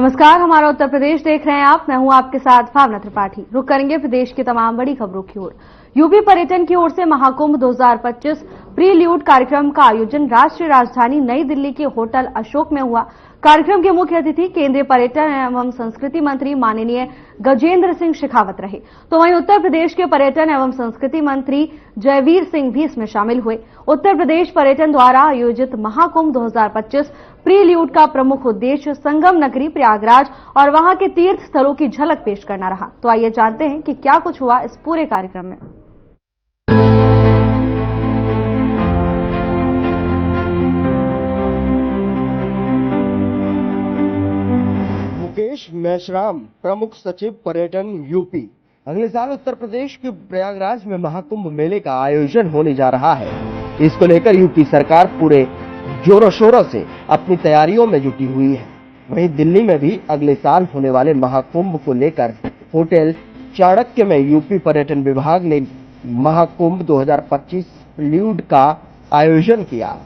नमस्कार, हमारा उत्तर प्रदेश देख रहे हैं आप। मैं हूं आपके साथ भावना त्रिपाठी। रुक करेंगे प्रदेश की तमाम बड़ी खबरों की ओर। यूपी पर्यटन की ओर से महाकुंभ 2025 प्रील्यूड कार्यक्रम का आयोजन राष्ट्रीय राजधानी नई दिल्ली के होटल अशोक में हुआ। कार्यक्रम के मुख्य अतिथि केंद्रीय पर्यटन एवं संस्कृति मंत्री माननीय गजेंद्र सिंह शेखावत रहे। तो वहीं उत्तर प्रदेश के पर्यटन एवं संस्कृति मंत्री जयवीर सिंह भी इसमें शामिल हुए। उत्तर प्रदेश पर्यटन द्वारा आयोजित महाकुंभ 2025 प्रील्यूड का प्रमुख उद्देश्य संगम नगरी प्रयागराज और वहां के तीर्थ स्थलों की झलक पेश करना रहा। तो आइए जानते हैं कि क्या कुछ हुआ इस पूरे कार्यक्रम में। मुकेश मेश्राम, प्रमुख सचिव पर्यटन यूपी। अगले साल उत्तर प्रदेश के प्रयागराज में महाकुंभ मेले का आयोजन होने जा रहा है। इसको लेकर यूपी सरकार पूरे जोरों शोरों से अपनी तैयारियों में जुटी हुई है। वहीं दिल्ली में भी अगले साल होने वाले महाकुंभ को लेकर होटल चाणक्य में यूपी पर्यटन विभाग ने महाकुंभ 2025 प्रील्यूड का आयोजन किया,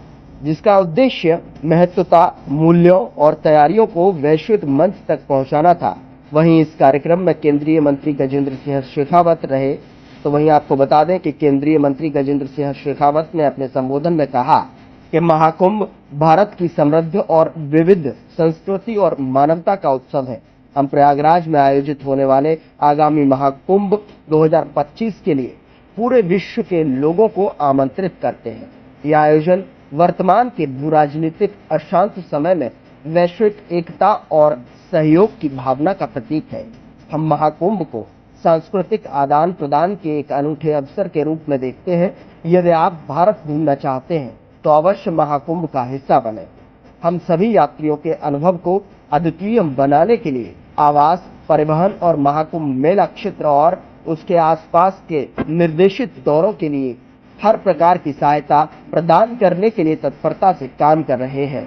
जिसका उद्देश्य महत्वता, मूल्यों और तैयारियों को वैश्विक मंच तक पहुंचाना था। वहीं इस कार्यक्रम में केंद्रीय मंत्री गजेंद्र सिंह शेखावत रहे। तो वहीं आपको बता दें कि केंद्रीय मंत्री गजेंद्र सिंह शेखावत ने अपने संबोधन में कहा कि महाकुंभ भारत की समृद्ध और विविध संस्कृति और मानवता का उत्सव है। हम प्रयागराज में आयोजित होने वाले आगामी महाकुंभ 2025 के लिए पूरे विश्व के लोगों को आमंत्रित करते हैं। यह आयोजन वर्तमान के भू राजनीतिक अशांत समय में वैश्विक एकता और सहयोग की भावना का प्रतीक है। हम महाकुंभ को सांस्कृतिक आदान प्रदान के एक अनूठे अवसर के रूप में देखते हैं। यदि आप भारत घूमना चाहते हैं तो अवश्य महाकुंभ का हिस्सा बने। हम सभी यात्रियों के अनुभव को अद्वितीय बनाने के लिए आवास, परिवहन और महाकुंभ मेला क्षेत्र और उसके आसपास के निर्देशित दौरों के लिए हर प्रकार की सहायता प्रदान करने के लिए तत्परता से काम कर रहे हैं।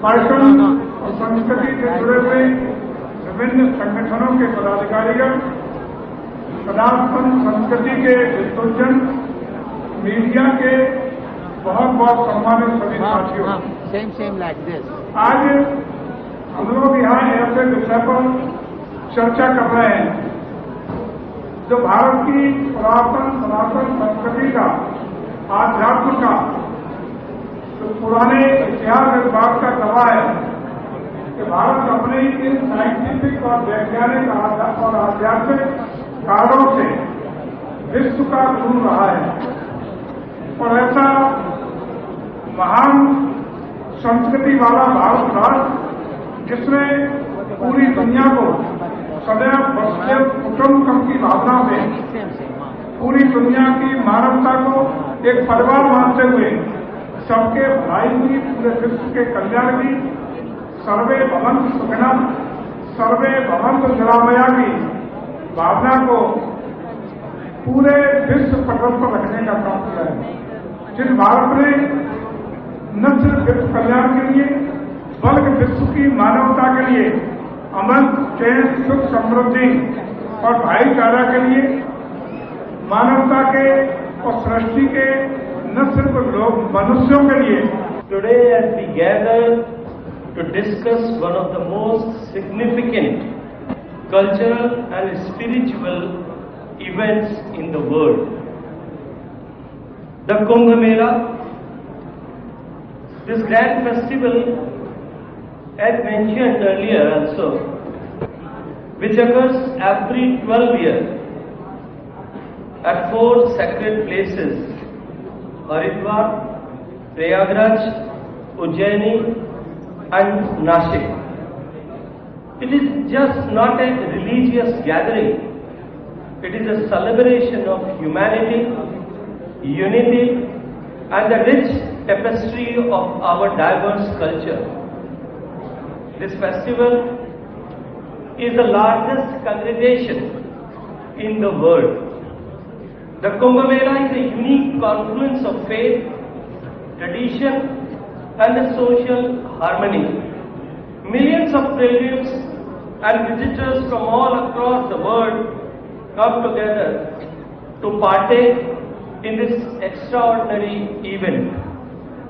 पर्यटन और संस्कृति से जुड़े हुए विभिन्न संगठनों के पदाधिकारीगण, सनातन संस्कृति के विद्वजन, मीडिया के बहुत बहुत सम्मानित सभी साथियों, आज हम लोग यहाँ ऐसे विषय पर चर्चा कर रहे हैं जो भारत की पुरातन सनातन संस्कृति का, आध्यात्म का, तो पुराने इतिहास इस बात का गवाह है कि भारत अपने इन साइंटिफिक और वैज्ञानिक और आध्यात्मिक कारणों से विश्व का गुरु रहा है। और ऐसा महान संस्कृति वाला भारत राष्ट्र, जिसने पूरी दुनिया को सदैव वसुधैव कुटुंबकम की भावना में पूरी दुनिया की मानवता को एक परिवार मानते हुए सबके भलाई की, पूरे विश्व के कल्याण की, सर्वे भवन्तु सुखिनः, सर्वे भवन्तु निरामया की भावना को पूरे विश्व पटल पर रखने का काम किया है। जिस भारत ने न सिर्फ विश्व कल्याण के लिए बल्कि विश्व की मानवता के लिए अमन, चैन, सुख, समृद्धि और भाईचारा के लिए, मानवता के और सृष्टि के न सिर्फ लोग मनुष्यों के लिए। Today as we gather to discuss one of the most significant cultural and spiritual events in the world, the Kumbh Mela. This grand festival, as mentioned earlier also, which occurs every 12 years at 4 sacred places: Haridwar, Prayagraj, Ujjaini and Nashik. It is just not a religious gathering. It is a celebration of humanity, unity and the rich tapestry of our diverse culture. This festival is the largest congregation in the world. The Kumbh Mela is a unique confluence of faith, tradition and social harmony. Millions of pilgrims and visitors from all across the world come together to partake in this extraordinary event,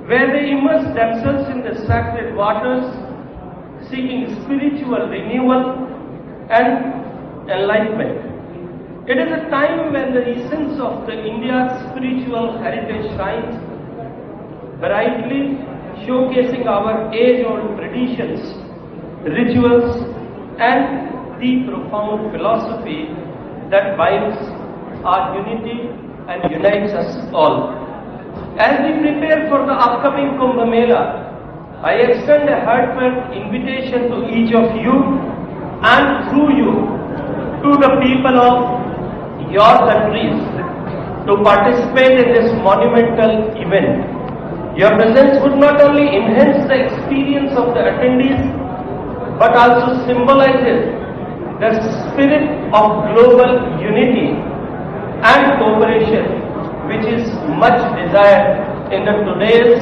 where they immerse themselves in the sacred waters, seeking spiritual renewal and enlightenment. It is a time when the essence of the India's spiritual heritage shines brightly, showcasing our age-old traditions, rituals, and the profound philosophy that binds our unity and unites us all. As we prepare for the upcoming Kumbh Mela, I extend a heartfelt invitation to each of you and through you to the people of your countries to participate in this monumental event. Your presence would not only enhance the experience of the attendees, but also symbolizes the spirit of global unity and cooperation, which is much desired in the today's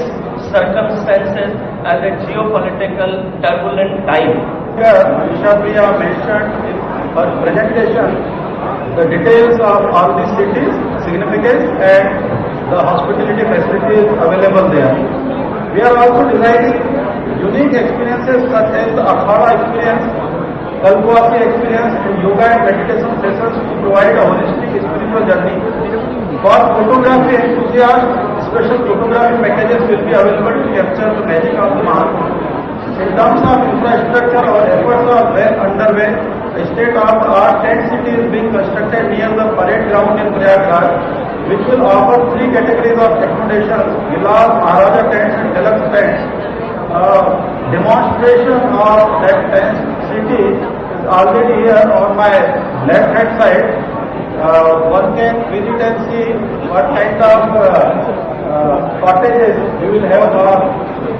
circumstances as a geopolitical turbulent time. Here, Isha Priya mentioned in her presentation the details of all these cities, significance, and the hospitality facilities available there. We are also designing unique experiences such as the Akhada experience, Kalpwasi experience, and yoga and meditation sessions to provide a holistic spiritual journey. For photography enthusiasts, special photography packages will be available to capture the magic of the Mahakumbh. In terms of infrastructure, our efforts are well underway. A state-of-the-art tent city is being constructed near the parade ground in Prayagraj, which will offer 3 categories of accommodation: villas, Maharaja tents, and deluxe tents. Demonstration of that tent city is already here on my left-hand side. One can visit and see what kind of cottages we will have or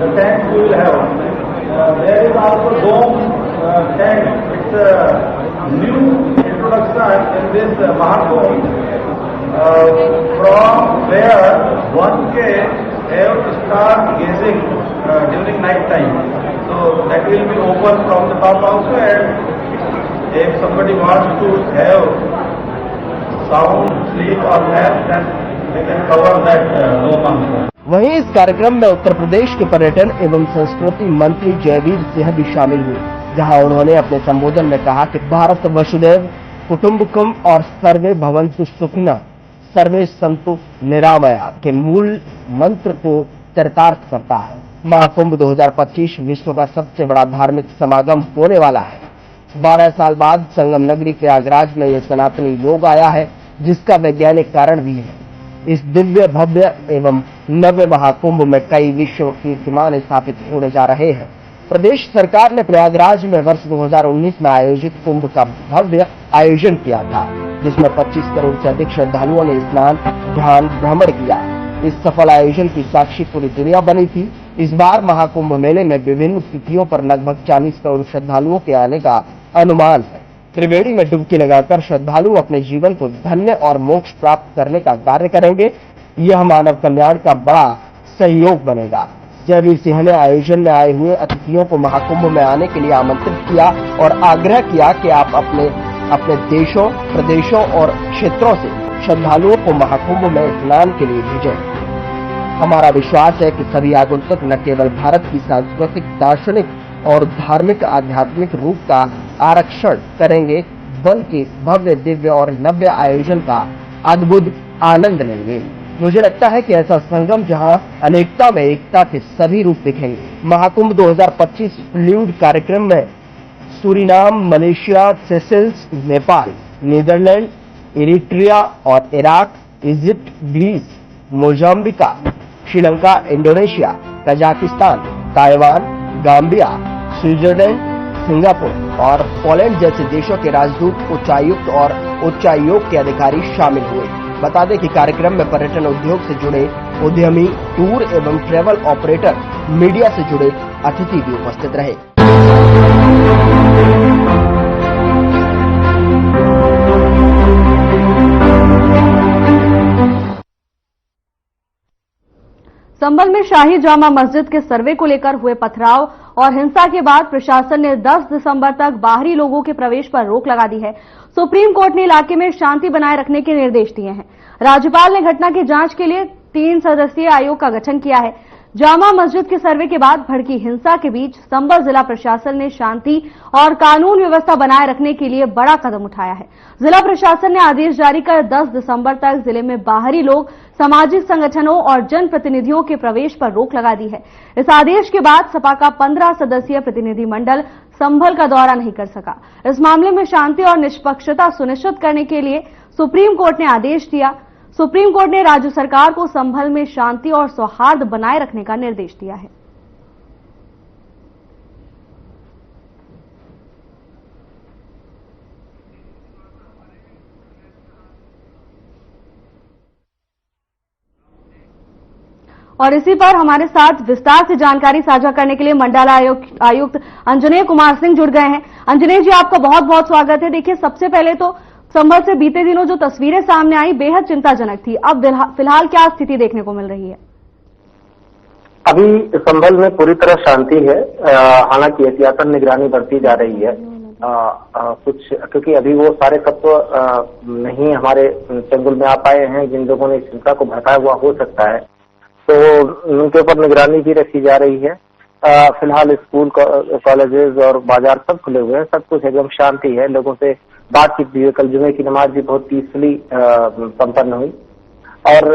the tents we will have. There is also dome tent. It's a new introduction in this Mahakumbh, from where one can have star gazing during night time. So that will be open from the top also, and if somebody wants to have sound sleep or nap, then they can cover that dome also. वहीं इस कार्यक्रम में उत्तर प्रदेश के पर्यटन एवं संस्कृति मंत्री जयवीर सिंह भी शामिल हुए, जहां उन्होंने अपने संबोधन में कहा कि भारत वसुदैव कुटुंबकम और सर्वे भवन्तु सुखिनः सर्वे सन्तु निरामया के मूल मंत्र को चरितार्थ करता है। महाकुंभ 2025 विश्व का सबसे बड़ा धार्मिक समागम होने वाला है। 12 साल बाद संगम नगरी प्रयागराज में यह सनातनी योग आया है, जिसका वैज्ञानिक कारण भी है। इस दिव्य भव्य एवं नव्य महाकुंभ में कई विश्व कीर्तिमान स्थापित होने जा रहे हैं। प्रदेश सरकार ने प्रयागराज में वर्ष 2019 में आयोजित कुंभ का भव्य आयोजन किया था, जिसमें 25 करोड़ से अधिक श्रद्धालुओं ने स्नान, ध्यान, भ्रमण किया। इस सफल आयोजन की साक्षी पूरी दुनिया बनी थी। इस बार महाकुंभ मेले में विभिन्न तिथियों पर लगभग 40 करोड़ श्रद्धालुओं के आने का अनुमान है। त्रिवेणी में डुबकी लगाकर श्रद्धालु अपने जीवन को धन्य और मोक्ष प्राप्त करने का कार्य करेंगे। यह मानव कल्याण का बड़ा सहयोग बनेगा। जयवीर सिंह ने आयोजन में आए हुए अतिथियों को महाकुंभ में आने के लिए आमंत्रित किया और आग्रह किया कि आप अपने देशों, प्रदेशों और क्षेत्रों से श्रद्धालुओं को महाकुंभ में स्नान के लिए भेजें। हमारा विश्वास है कि सभी आगंतुक न केवल भारत की सांस्कृतिक, दार्शनिक और धार्मिक आध्यात्मिक रूप का आरक्षण करेंगे, बल्कि भव्य, दिव्य और नव्य आयोजन का अद्भुत आनंद लेंगे। मुझे लगता है कि ऐसा संगम जहां अनेकता में एकता के सभी रूप दिखेंगे। महाकुंभ 2025 प्रील्यूड कार्यक्रम में Suriname, Malaysia, Seychelles, Nepal, Netherlands, Eritrea और Iraq, Egypt, Greece, मोजाम्बिका, Sri Lanka, Indonesia, Kazakhstan, Taiwan, Gambia, Switzerland, Singapore और पोलैंड जैसे देशों के राजदूत, उच्चायुक्त और उच्चायोग के अधिकारी शामिल हुए। बता दें कि कार्यक्रम में पर्यटन उद्योग से जुड़े उद्यमी, टूर एवं ट्रैवल ऑपरेटर, मीडिया से जुड़े अतिथि भी उपस्थित रहे। संभल में शाही जामा मस्जिद के सर्वे को लेकर हुए पथराव और हिंसा के बाद प्रशासन ने 10 दिसंबर तक बाहरी लोगों के प्रवेश पर रोक लगा दी है। सुप्रीम कोर्ट ने इलाके में शांति बनाए रखने के निर्देश दिए हैं। राज्यपाल ने घटना की जांच के लिए 3 सदस्यीय आयोग का गठन किया है। जामा मस्जिद के सर्वे के बाद भड़की हिंसा के बीच संभल जिला प्रशासन ने शांति और कानून व्यवस्था बनाए रखने के लिए बड़ा कदम उठाया है। जिला प्रशासन ने आदेश जारी कर 10 दिसंबर तक जिले में बाहरी लोग, सामाजिक संगठनों और जनप्रतिनिधियों के प्रवेश पर रोक लगा दी है। इस आदेश के बाद सपा का 15 सदस्यीय प्रतिनिधि मंडल संभल का दौरा नहीं कर सका। इस मामले में शांति और निष्पक्षता सुनिश्चित करने के लिए सुप्रीम कोर्ट ने आदेश दिया। सुप्रीम कोर्ट ने राज्य सरकार को संभल में शांति और सौहार्द बनाए रखने का निर्देश दिया है। और इसी पर हमारे साथ विस्तार से जानकारी साझा करने के लिए मंडल आयुक्त अंजनेय कुमार सिंह जुड़ गए हैं। अंजनेय जी, आपका बहुत बहुत स्वागत है। देखिए, सबसे पहले तो संभल से बीते दिनों जो तस्वीरें सामने आई बेहद चिंताजनक थी। अब फिलहाल क्या स्थिति देखने को मिल रही है? अभी संभल में पूरी तरह शांति है। हालांकि एहतियातन निगरानी बरती जा रही है। कुछ क्योंकि अभी वो सारे तत्व नहीं हमारे चंगुल में आ पाए हैं जिन लोगों ने इस हिंसा को भड़काया हुआ हो सकता है, तो उनके ऊपर निगरानी भी रखी जा रही है। फिलहाल स्कूल, कॉलेजेस और बाजार सब खुले हुए हैं, सब कुछ एकदम शांति है। लोगों से बातचीत भी हुई। कल जुमे की नमाज भी बहुत पीसफुली संपन्न हुई और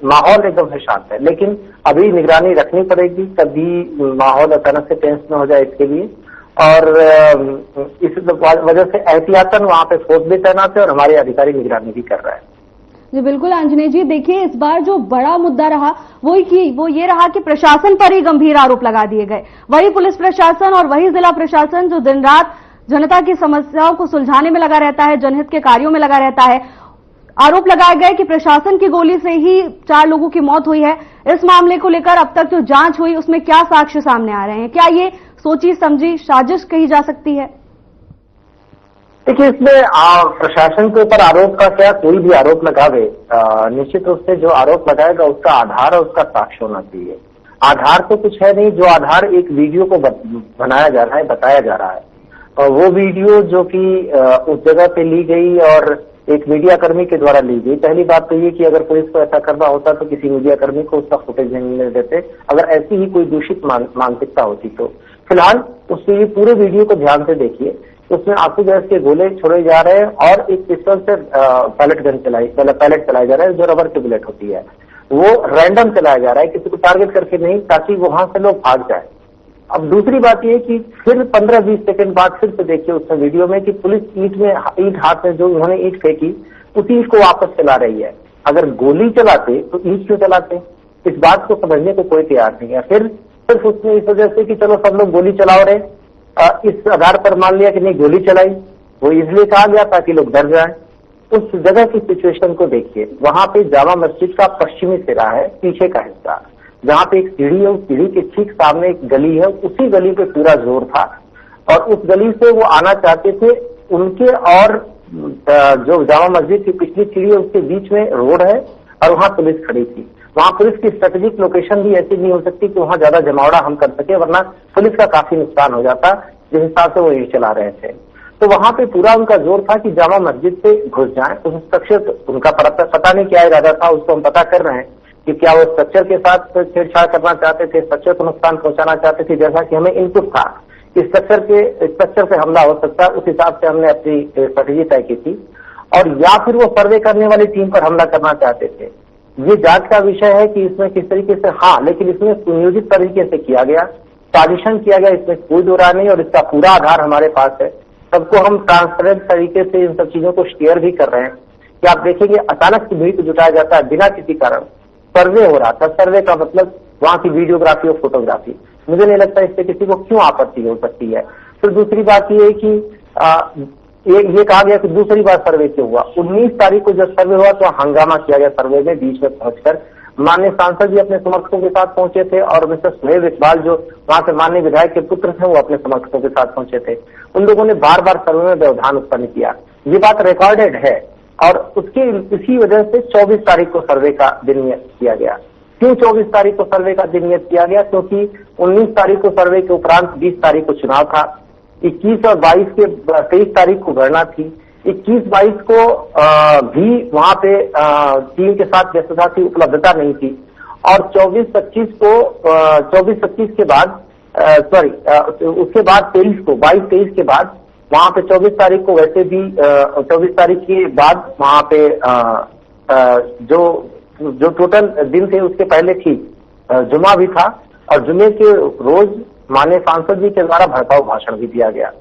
माहौल एकदम से शांत है। लेकिन अभी निगरानी रखनी पड़ेगी, कभी माहौल अचानक से टेंस न हो जाए इसके लिए। और इस वजह से एहतियातन वहां पे फोर्स भी तैनात है और हमारे अधिकारी निगरानी भी कर रहे हैं। जी बिल्कुल अंजनेय जी, देखिए इस बार जो बड़ा मुद्दा रहा वो ये रहा कि प्रशासन पर ही गंभीर आरोप लगा दिए गए। वही पुलिस प्रशासन और वही जिला प्रशासन जो दिन रात जनता की समस्याओं को सुलझाने में लगा रहता है, जनहित के कार्यों में लगा रहता है। आरोप लगाए गए कि प्रशासन की गोली से ही 4 लोगों की मौत हुई है। इस मामले को लेकर अब तक जो जांच हुई उसमें क्या साक्ष्य सामने आ रहे हैं? क्या ये सोची समझी साजिश कही जा सकती है? देखिए, इसमें प्रशासन के ऊपर आरोप का क्या, कोई भी आरोप लगावे, निश्चित रूप से जो आरोप लगाएगा उसका आधार और उसका साक्ष्य होना चाहिए। आधार तो कुछ है नहीं, जो आधार एक वीडियो को बनाया जा रहा है, बताया जा रहा है। और वो वीडियो जो कि उस जगह पे ली गई और एक मीडिया कर्मी के द्वारा ली गई। पहली बात तो ये कि अगर पुलिस को ऐसा करना होता तो किसी मीडिया कर्मी को उसका फुटेज नहीं देते, अगर ऐसी ही कोई दूषित मानसिकता होती तो। फिलहाल उसके ये पूरे वीडियो को ध्यान से देखिए। उसमें आंसू गैस के गोले छोड़े जा रहे हैं और एक पिस्टल से पैलेट चलाया जा रहा है जो रबर की बुलेट होती है। वो रैंडम चलाया जा रहा है, किसी को टारगेट करके नहीं, ताकि वहां से लोग भाग जाए। अब दूसरी बात यह कि फिर 15-20 सेकंड बाद फिर से देखिए उसमें वीडियो में कि पुलिस ईंट हाथ में जो उन्होंने ईंट फेंकी उसी ईंट को वापस चला रही है। अगर गोली चलाते तो ईंट क्यों चलाते? इस बात को समझने को कोई तैयार नहीं है। फिर सिर्फ उसने इस वजह से कि चलो सब लोग गोली चलाओ रहे, इस आधार पर मान लिया कि नहीं गोली चलाई, वो इसलिए कहा गया ताकि लोग डर जाए। उस जगह की सिचुएशन को देखिए। वहां पे जामा मस्जिद का पश्चिमी सिरा है, पीछे का हिस्सा, जहां पे एक सीढ़ी है, उस सीढ़ी के ठीक सामने एक गली है, उसी गली पे पूरा जोर था और उस गली से वो आना चाहते थे। उनके और जो जामा मस्जिद की पिछली सीढ़ी है उसके बीच में रोड है और वहां पुलिस खड़ी थी। वहां पुलिस की स्ट्रेटेजिक लोकेशन भी ऐसी नहीं हो सकती कि वहां ज्यादा जमावड़ा हम कर सके, वरना पुलिस का काफी नुकसान हो जाता जिस हिसाब से वो ये चला रहे थे। तो वहां पे पूरा उनका जोर था कि जामा मस्जिद से घुस जाए। उस स्ट्रक्चर, उनका पता नहीं क्या इरादा था, उसको हम पता कर रहे हैं कि क्या वो स्ट्रक्चर के साथ छेड़छाड़ करना चाहते थे, स्ट्रक्चर को नुकसान पहुंचाना चाहते थे, जैसा कि हमें इनपुट था कि स्ट्रक्चर से हमला हो सकता है। उस हिसाब से हमने अपनी स्ट्रेटेजी तय की थी। और या फिर वो सर्वे करने वाली टीम पर हमला करना चाहते थे। ये जांच का विषय है कि इसमें किस तरीके से, लेकिन इसमें सुनियोजित तरीके से किया गया, साजिशन किया गया, इसमें कोई दो राय नहीं। और इसका पूरा आधार हमारे पास है। सबको हम ट्रांसपेरेंट तरीके से इन सब चीजों को शेयर भी कर रहे हैं कि आप देखेंगे अचानक से भीड़ को जुटाया जाता है बिना किसी कारण। सर्वे हो रहा था, सर्वे का मतलब वहां की वीडियोग्राफी और फोटोग्राफी। मुझे नहीं लगता इससे किसी को क्यों आपत्ति हो सकती है। फिर दूसरी बात ये है कि ये कहा गया कि दूसरी बार सर्वे क्यों हुआ। 19 तारीख को जब सर्वे हुआ तो हंगामा किया गया सर्वे में, बीच में पहुंचकर माननीय सांसद जी अपने समर्थकों के साथ पहुंचे थे और मिस्टर सुहेब इकबाल जो वहां से माननीय विधायक के पुत्र थे वो अपने समर्थकों के साथ पहुंचे थे। उन लोगों ने बार बार सर्वे में व्यवधान उत्पन्न किया। ये बात रिकॉर्डेड है और उसकी इसी वजह से 24 तारीख को सर्वे का दिन किया गया। क्यों 24 तारीख को सर्वे का दिन नियत किया गया? क्योंकि 19 तारीख को सर्वे के उपरांत 20 तारीख को चुनाव था, 21 और 22 के 23 तारीख को गणना थी, 21-22 को भी वहां पे टीम के साथ व्यस्तता थी, उपलब्धता नहीं थी, और 24-25 को 24-25 के बाद उसके बाद 23 को 22-23 के बाद वहां पे 24 तारीख को वैसे भी 24 तारीख के बाद वहां पे जो टोटल दिन थे उसके पहले थी जुमा भी था, और जुमे के रोज माननीय सांसद जी के द्वारा भड़काऊ भाषण भी दिया गया।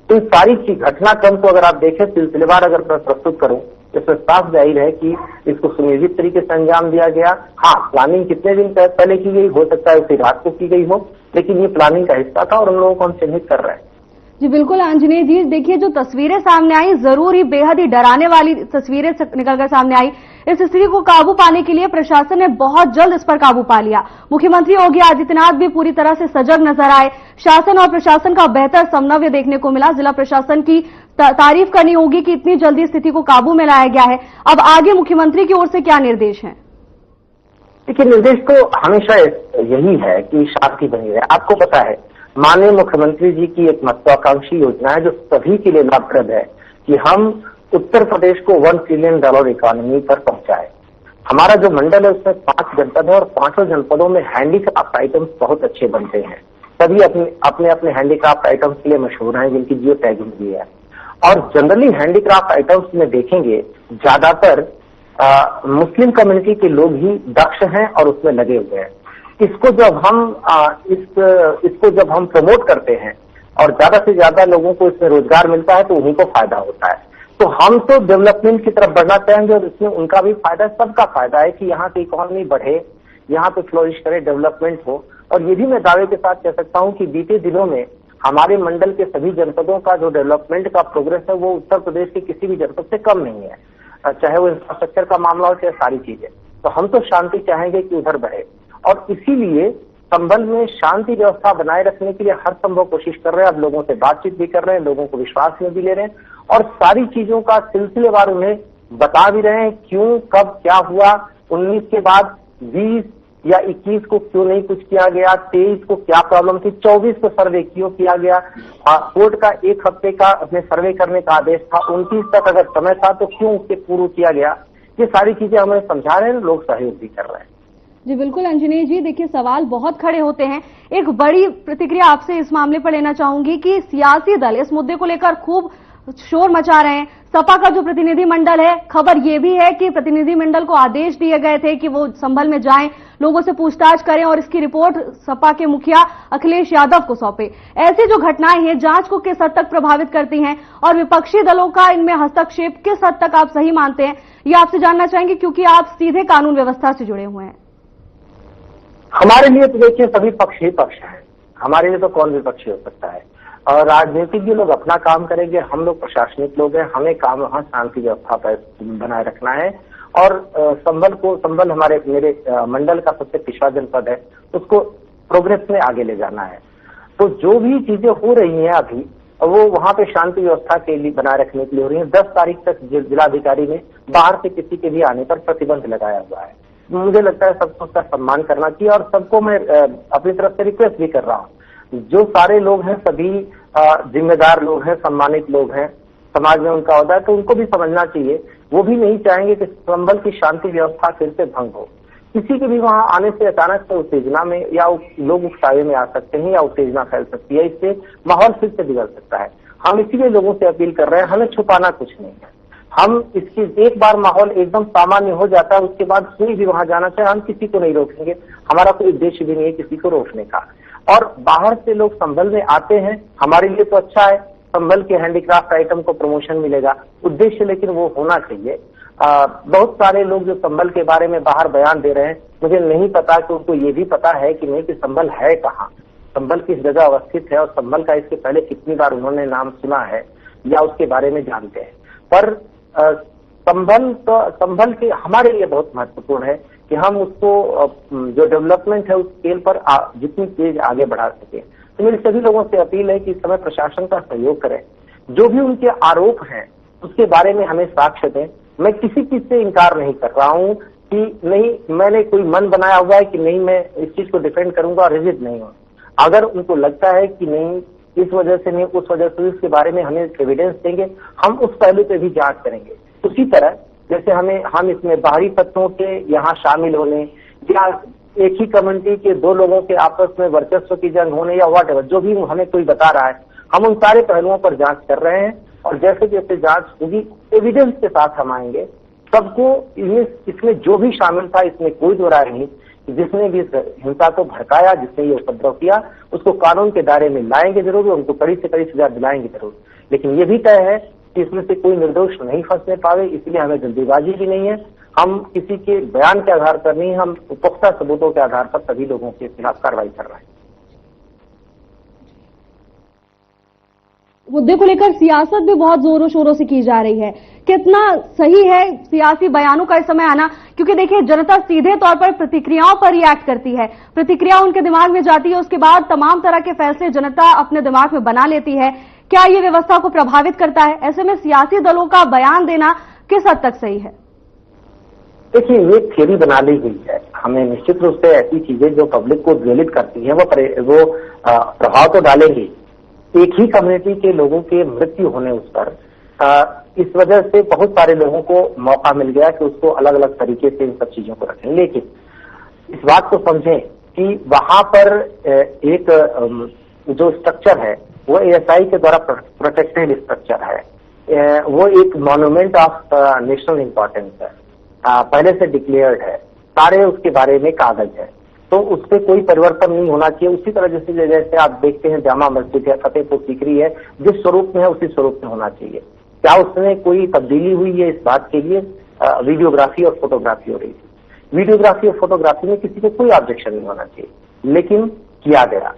तो इस सारी घटनाक्रम को अगर आप देखें सिलसिलेवार अगर मैं प्रस्तुत करूं तो इसमें साफ जाहिर है कि इसको सुनियोजित तरीके से अंजाम दिया गया। हाँ, प्लानिंग कितने दिन पहले की गई, हो सकता है उसी रात को की गई हो, लेकिन ये प्लानिंग का हिस्सा था और उन लोगों को हम चिन्हित कर रहे हैं। जी बिल्कुल आंजनेय जी, देखिए जो तस्वीरें सामने आई जरूर ही बेहद ही डराने वाली तस्वीरें निकलकर सामने आई। इस स्थिति को काबू पाने के लिए प्रशासन ने बहुत जल्द इस पर काबू पा लिया। मुख्यमंत्री योगी आदित्यनाथ भी पूरी तरह से सजग नजर आए। शासन और प्रशासन का बेहतर समन्वय देखने को मिला। जिला प्रशासन की तारीफ करनी होगी कि इतनी जल्दी स्थिति को काबू में लाया गया है। अब आगे मुख्यमंत्री की ओर से क्या निर्देश हैं? देखिए, निर्देश तो हमेशा यही है कि शांति बनी रहे। आपको पता है माननीय मुख्यमंत्री जी की एक महत्वाकांक्षी योजना है जो सभी के लिए लाभप्रद है कि हम उत्तर प्रदेश को $1 ट्रिलियन इकोनॉमी पर पहुंचाए। हमारा जो मंडल है उसमें 5 जनपद है और 5 जनपदों में हैंडीक्राफ्ट आइटम्स बहुत अच्छे बनते हैं। सभी अपने अपने हैंडीक्राफ्ट आइटम्स के लिए मशहूर हैं, जिनकी जियो टैगिंग भी है। और जनरली हैंडीक्राफ्ट आइटम्स में देखेंगे ज्यादातर मुस्लिम कम्युनिटी के लोग ही दक्ष हैं और उसमें लगे हुए हैं। इसको जब हम प्रमोट करते हैं और ज्यादा से ज्यादा लोगों को इसमें रोजगार मिलता है तो उन्हीं को फायदा होता है। तो हम तो डेवलपमेंट की तरफ बढ़ना चाहेंगे और इसमें उनका भी फायदा, सबका फायदा है कि यहाँ की इकोनॉमी बढ़े, यहाँ पे फ्लोरिश करे, डेवलपमेंट हो। और ये भी मैं दावे के साथ कह सकता हूँ कि बीते दिनों में हमारे मंडल के सभी जनपदों का जो डेवलपमेंट का प्रोग्रेस है वो उत्तर प्रदेश के किसी भी जनपद से कम नहीं है, चाहे वो इंफ्रास्ट्रक्चर का मामला हो चाहे सारी चीजें। तो हम तो शांति चाहेंगे कि उधर बढ़े और इसीलिए संभल में शांति व्यवस्था बनाए रखने के लिए हर संभव कोशिश कर रहे हैं। अब लोगों से बातचीत भी कर रहे हैं, लोगों को विश्वास में भी ले रहे हैं और सारी चीजों का सिलसिलेवार उन्हें बता भी रहे हैं, क्यों कब क्या हुआ, 19 के बाद 20 या 21 को क्यों नहीं कुछ किया गया, 23 को क्या प्रॉब्लम थी, 24 को सर्वे क्यों किया गया, कोर्ट का 1 हफ्ते का अपने सर्वे करने का आदेश था, 29 तक अगर समय था तो क्यों उसके पूर्व किया गया। ये सारी चीजें हमें समझा रहे हैं, लोग सहयोग भी कर रहे हैं। जी बिल्कुल अंजनेय जी, देखिए सवाल बहुत खड़े होते हैं। एक बड़ी प्रतिक्रिया आपसे इस मामले पर लेना चाहूंगी कि सियासी दल इस मुद्दे को लेकर खूब शोर मचा रहे हैं। सपा का जो प्रतिनिधिमंडल है, खबर ये भी है कि प्रतिनिधिमंडल को आदेश दिए गए थे कि वो संभल में जाएं, लोगों से पूछताछ करें और इसकी रिपोर्ट सपा के मुखिया अखिलेश यादव को सौंपे। ऐसी जो घटनाएं हैं जांच को किस हद तक प्रभावित करती हैं और विपक्षी दलों का इनमें हस्तक्षेप किस हद तक आप सही मानते हैं, ये आपसे जानना चाहेंगे क्योंकि आप सीधे कानून व्यवस्था से जुड़े हुए हैं। हमारे लिए तो देखिए सभी पक्ष ही पक्ष है, हमारे लिए तो कौन विपक्षी हो सकता है। और राजनीतिज्ञ लोग अपना काम करेंगे, हम लोग प्रशासनिक लोग हैं, हमें काम वहां शांति व्यवस्था पर बनाए रखना है। और संभल मेरे मंडल का सबसे पिछड़ा जनपद है, उसको प्रोग्रेस में आगे ले जाना है। तो जो भी चीजें हो रही हैं अभी वो वहां पे शांति व्यवस्था के लिए बनाए रखने के लिए हो रही है। 10 तारीख तक जिलाधिकारी ने बाहर से किसी के भी आने पर प्रतिबंध लगाया हुआ है। मुझे लगता है सबको उसका सम्मान करना चाहिए और सबको मैं अपनी तरफ से रिक्वेस्ट भी कर रहा हूँ, जो सारे लोग हैं सभी जिम्मेदार लोग हैं, सम्मानित लोग हैं, समाज में उनका होता है तो उनको भी समझना चाहिए। वो भी नहीं चाहेंगे कि संभल की शांति व्यवस्था फिर से भंग हो। किसी के भी वहां आने से अचानक से उत्तेजना में या लोग उकसावे में आ सकते हैं या उत्तेजना फैल सकती है, इससे माहौल फिर से बिगड़ सकता है। हम इसीलिए लोगों से अपील कर रहे हैं, हमें छुपाना कुछ नहीं है। हम इसकी एक बार माहौल एकदम सामान्य हो जाता है उसके बाद कोई भी वहां जाना चाहे हम किसी को नहीं रोकेंगे, हमारा कोई उद्देश्य भी नहीं है किसी को रोकने का। और बाहर से लोग संभल में आते हैं, हमारे लिए तो अच्छा है, संभल के हैंडीक्राफ्ट आइटम को प्रमोशन मिलेगा, उद्देश्य लेकिन वो होना चाहिए। बहुत सारे लोग जो संभल के बारे में बाहर बयान दे रहे हैं, मुझे नहीं पता कि उनको ये भी पता है कि नहीं कि संभल है कहाँ, संभल किस जगह अवस्थित है और संभल का इसके पहले कितनी बार उन्होंने नाम सुना है या उसके बारे में जानते हैं। पर संभल के हमारे लिए बहुत महत्वपूर्ण है कि हम उसको जो डेवलपमेंट है उस स्केल पर जितनी तेज आगे बढ़ा सके। तो मेरी सभी लोगों से अपील है कि इस समय प्रशासन का सहयोग करें, जो भी उनके आरोप हैं उसके बारे में हमें साक्ष्य दें। मैं किसी चीज से इनकार नहीं कर रहा हूँ, कि नहीं मैंने कोई मन बनाया हुआ है कि नहीं मैं इस चीज को डिफेंड करूंगा और रिजिड नहीं हूं। अगर उनको लगता है कि नहीं इस वजह से नहीं उस वजह से, इसके बारे में हमें एविडेंस देंगे, हम उस पहलू पे भी जांच करेंगे। उसी तरह जैसे हम इसमें बाहरी तत्वों के यहाँ शामिल होने या एक ही कम्युनिटी के दो लोगों के आपस में वर्चस्व की जंग होने या वॉट एवर, जो भी हमें कोई बता रहा है, हम उन सारे पहलुओं पर जांच कर रहे हैं और जैसे जैसे जांच होगी एविडेंस के साथ हम आएंगे। सबको इसमें जो भी शामिल था इसमें कोई दो राय नहीं, जिसने भी हिंसा को भड़काया, जिसने ये उपद्रव किया, उसको कानून के दायरे में लाएंगे जरूर, उनको कड़ी से कड़ी सजा दिलाएंगे जरूर। लेकिन ये भी तय है कि इसमें से कोई निर्दोष नहीं फंसने पावे, इसलिए हमें जल्दीबाजी भी नहीं है। हम किसी के बयान के आधार पर नहीं, हम पुख्ता सबूतों के आधार पर सभी लोगों के खिलाफ कार्रवाई कर रहे हैं। मुद्दे को लेकर सियासत भी बहुत जोरों शोरों से की जा रही है, कितना सही है सियासी बयानों का इस समय आना? क्योंकि देखिए जनता सीधे तौर पर प्रतिक्रियाओं पर रिएक्ट करती है, प्रतिक्रिया उनके दिमाग में जाती है, उसके बाद तमाम तरह के फैसले जनता अपने दिमाग में बना लेती है। क्या ये व्यवस्था को प्रभावित करता है? ऐसे में सियासी दलों का बयान देना किस हद तक सही है? देखिए ये थ्योरी बना ली हुई है, हमें निश्चित रूप से ऐसी चीजें जो पब्लिक को ज्वलित करती है वो प्रभाव तो डालेंगी। एक ही कम्युनिटी के लोगों के मृत्यु होने उस पर इस वजह से बहुत सारे लोगों को मौका मिल गया कि उसको अलग अलग तरीके से इन सब चीजों को रखें। लेकिन इस बात को समझें कि वहां पर एक जो स्ट्रक्चर है वो ASI के द्वारा प्रोटेक्टेड स्ट्रक्चर है, वो एक मॉन्यूमेंट ऑफ नेशनल इंपॉर्टेंस है, पहले से डिक्लेयर्ड है, सारे उसके बारे में कागज है, तो उससे कोई परिवर्तन नहीं होना चाहिए। उसी तरह जैसे आप देखते हैं जामा मस्जिद है, फतेहपुर सीकरी है, जिस स्वरूप में है उसी स्वरूप में होना चाहिए। क्या उसमें कोई तब्दीली हुई है? इस बात के लिए वीडियोग्राफी और फोटोग्राफी हो रही थी। वीडियोग्राफी और फोटोग्राफी में किसी को कोई ऑब्जेक्शन नहीं होना चाहिए, लेकिन किया गया।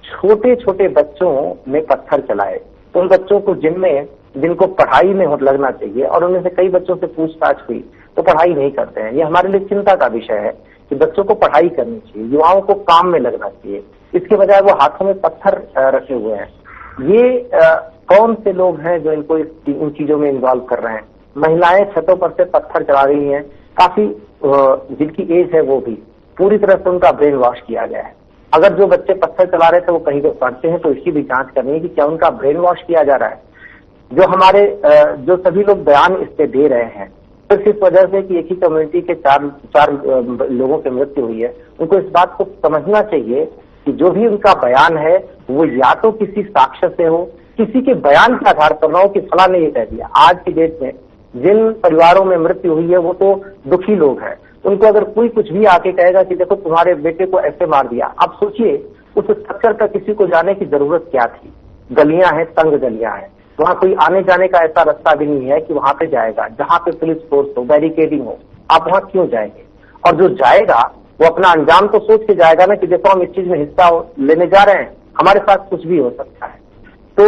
छोटे छोटे बच्चों ने पत्थर चलाए, उन बच्चों को जिनको पढ़ाई में लगना चाहिए, और उनमें से कई बच्चों से पूछताछ हुई तो पढ़ाई नहीं करते हैं। ये हमारे लिए चिंता का विषय है कि बच्चों को पढ़ाई करनी चाहिए, युवाओं को काम में लगना चाहिए, इसके बजाय वो हाथों में पत्थर रखे हुए हैं। ये कौन से लोग हैं जो इनको इन चीजों में इन्वॉल्व कर रहे हैं? महिलाएं छतों पर से पत्थर चला रही हैं, काफी जिनकी एज है वो भी पूरी तरह से उनका ब्रेन वॉश किया गया है। अगर जो बच्चे पत्थर चला रहे थे वो कहीं पे पढ़ते हैं तो इसकी भी जांच करनी है कि क्या उनका ब्रेन वॉश किया जा रहा है। जो सभी लोग बयान इस पे दे रहे हैं सिर्फ इस वजह से कि एक ही कम्युनिटी के चार लोगों की मृत्यु हुई है, उनको इस बात को समझना चाहिए कि जो भी उनका बयान है वो या तो किसी साक्ष्य से हो, किसी के बयान के आधार पर ना हो कि फलां ने ये कह दिया। आज की डेट में जिन परिवारों में मृत्यु हुई है वो तो दुखी लोग हैं, उनको अगर कोई कुछ भी आके कहेगा कि देखो तुम्हारे बेटे को ऐसे मार दिया, आप सोचिए उस स्ट्रक्चर पर किसी को जाने की जरूरत क्या थी? गलियां हैं, तंग गलियां हैं, वहां कोई आने जाने का ऐसा रास्ता भी नहीं है कि वहां पे जाएगा जहां पे पुलिस फोर्स हो, बैरिकेडिंग हो, आप वहां क्यों जाएंगे? और जो जाएगा वो अपना अंजाम तो सोच के जाएगा ना कि देखो हम इस चीज में हिस्सा लेने जा रहे हैं, हमारे साथ कुछ भी हो सकता है। तो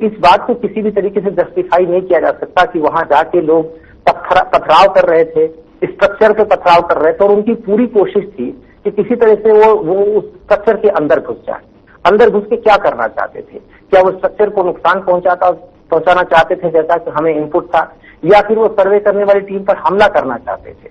इस बात को किसी भी तरीके से जस्टिफाई नहीं किया जा सकता कि वहां जाके लोग पथराव कर रहे थे, स्ट्रक्चर पे पथराव कर रहे थे, और उनकी पूरी कोशिश थी कि किसी तरह से वो उस स्ट्रक्चर के अंदर घुस जाए। अंदर घुस के क्या करना चाहते थे? क्या वो स्ट्रक्चर को नुकसान पहुंचाना चाहते थे जैसा कि हमें इनपुट था, या फिर वो सर्वे करने वाली टीम पर हमला करना चाहते थे?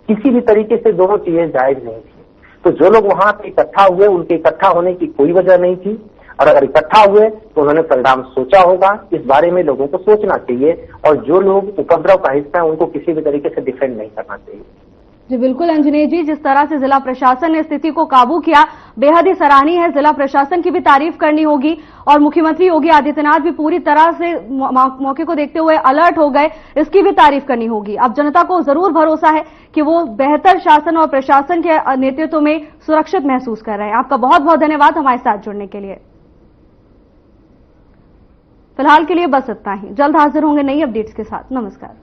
किसी भी तरीके से दोनों चीजें जायज नहीं थी। तो जो लोग वहां पे इकट्ठा हुए उनके इकट्ठा होने की कोई वजह नहीं थी, और अगर इकट्ठा हुए तो उन्होंने परिणाम सोचा होगा। इस बारे में लोगों को सोचना चाहिए, और जो लोग उपद्रव का हिस्सा है उनको किसी भी तरीके से डिफेंड नहीं करना चाहिए। जी बिल्कुल अंजनेय जी, जिस तरह से जिला प्रशासन ने स्थिति को काबू किया बेहद ही सराहनीय है। जिला प्रशासन की भी तारीफ करनी होगी, और मुख्यमंत्री योगी आदित्यनाथ भी पूरी तरह से मौके को देखते हुए अलर्ट हो गए, इसकी भी तारीफ करनी होगी। अब जनता को जरूर भरोसा है कि वो बेहतर शासन और प्रशासन के नेतृत्व में सुरक्षित महसूस कर रहे हैं। आपका बहुत बहुत धन्यवाद हमारे साथ जुड़ने के लिए। फिलहाल के लिए बस इतना ही, जल्द हाजिर होंगे नई अपडेट्स के साथ। नमस्कार।